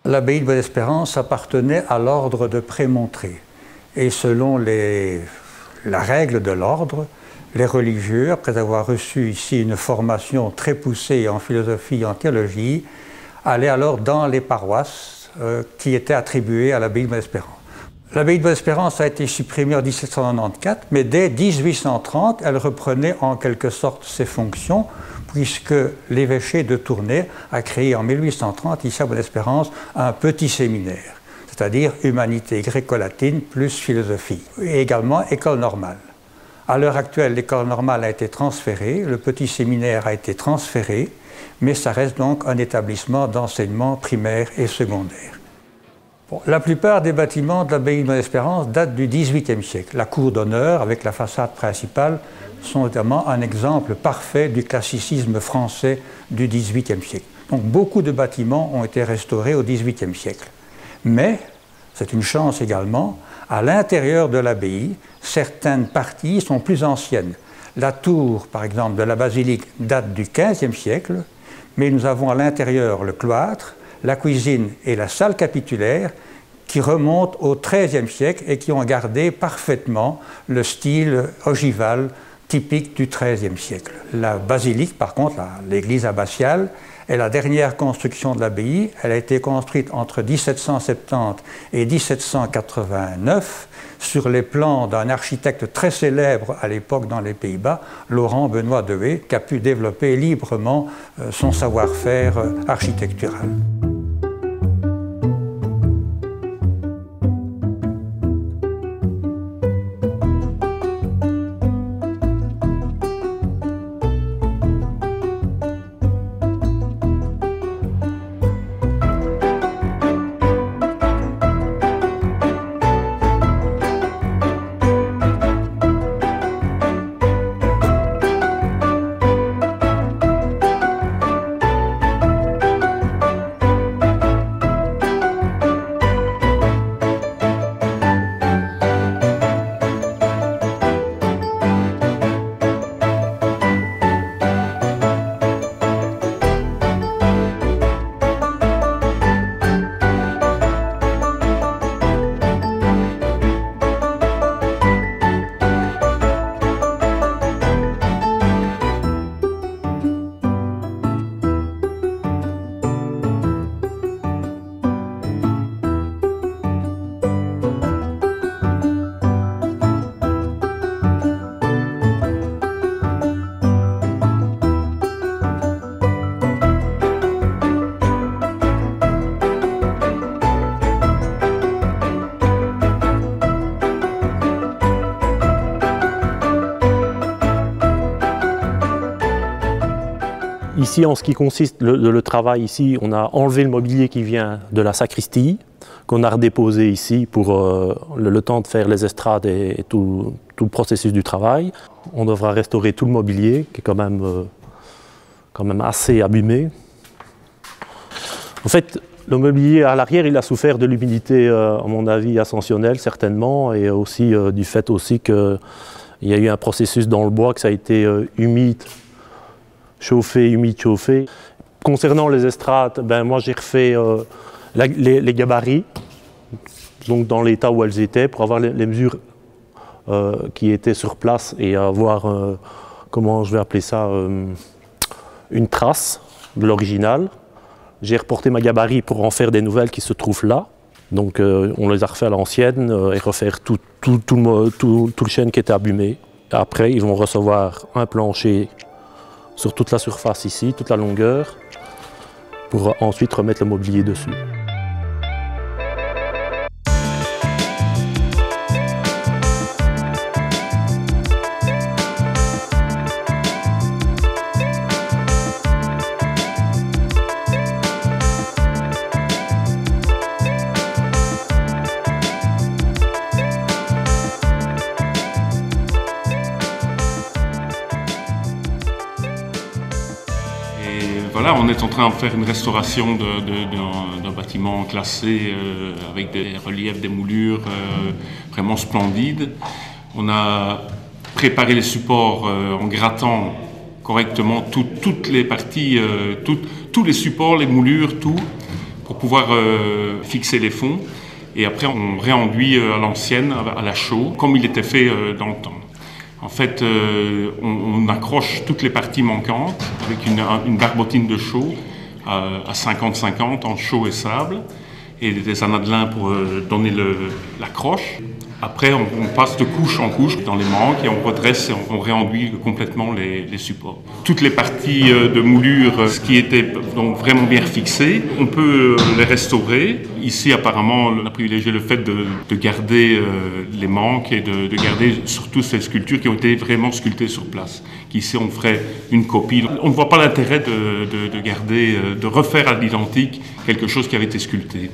L'abbaye de Bonne-Espérance appartenait à l'ordre de Prémontré. Et selon la règle de l'ordre, les religieux, après avoir reçu ici une formation très poussée en philosophie et en théologie, allaient alors dans les paroisses qui étaient attribuées à l'abbaye de Bonne-Espérance. L'abbaye de Bonne-Espérance a été supprimée en 1794, mais dès 1830, elle reprenait en quelque sorte ses fonctions, puisque l'évêché de Tournai a créé en 1830, ici à Bonne-Espérance, un petit séminaire, c'est-à-dire humanité gréco-latine plus philosophie, et également école normale. À l'heure actuelle, l'école normale a été transférée, le petit séminaire a été transféré, mais ça reste donc un établissement d'enseignement primaire et secondaire. Bon, la plupart des bâtiments de l'abbaye de Bonne-Espérance datent du XVIIIe siècle. La cour d'honneur, avec la façade principale, sont notamment un exemple parfait du classicisme français du XVIIIe siècle. Donc beaucoup de bâtiments ont été restaurés au XVIIIe siècle. Mais, c'est une chance également, à l'intérieur de l'abbaye, certaines parties sont plus anciennes. La tour, par exemple, de la basilique date du XVe siècle, mais nous avons à l'intérieur le cloître, la cuisine et la salle capitulaire qui remontent au XIIIe siècle et qui ont gardé parfaitement le style ogival typique du XIIIe siècle. La basilique, par contre, l'église abbatiale, est la dernière construction de l'abbaye. Elle a été construite entre 1770 et 1789 sur les plans d'un architecte très célèbre à l'époque dans les Pays-Bas, Laurent Benoît de Wey, qui a pu développer librement son savoir-faire architectural. Ici, en ce qui consiste le travail ici, on a enlevé le mobilier qui vient de la sacristie, qu'on a redéposé ici pour le temps de faire les estrades et tout le processus du travail. On devra restaurer tout le mobilier, qui est quand même assez abîmé. En fait, le mobilier à l'arrière, il a souffert de l'humidité, à mon avis, ascensionnelle, certainement, et aussi du fait aussi qu'il y a eu un processus dans le bois, que ça a été humide, chauffé, humide, chauffé. Concernant les estrades, moi j'ai refait les gabarits, donc dans l'état où elles étaient, pour avoir les mesures qui étaient sur place et avoir, comment je vais appeler ça, une trace de l'original. J'ai reporté ma gabarit pour en faire des nouvelles qui se trouvent là. Donc on les a refait à l'ancienne et refaire tout le chêne qui était abîmé. Après, ils vont recevoir un plancher sur toute la surface ici, toute la longueur, pour ensuite remettre le mobilier dessus. Voilà, on est en train de faire une restauration d'un bâtiment classé avec des reliefs, des moulures vraiment splendides. On a préparé les supports en grattant correctement toutes les parties, tous les supports, les moulures, tout, pour pouvoir fixer les fonds. Et après, on réenduit à l'ancienne, à la chaux, comme il était fait dans le temps. En fait, on accroche toutes les parties manquantes avec une barbotine de chaux à 50-50 en chaux et sable et des anadelins pour donner l'accroche. Après, on passe de couche en couche dans les manques et on redresse et on réenduit complètement les supports. Toutes les parties de moulure, ce qui était donc vraiment bien fixé, on peut les restaurer. Ici, apparemment, on a privilégié le fait de garder les manques et de garder surtout ces sculptures qui ont été vraiment sculptées sur place. Qu'ici, on ferait une copie. On ne voit pas l'intérêt de garder, de refaire à l'identique quelque chose qui avait été sculpté.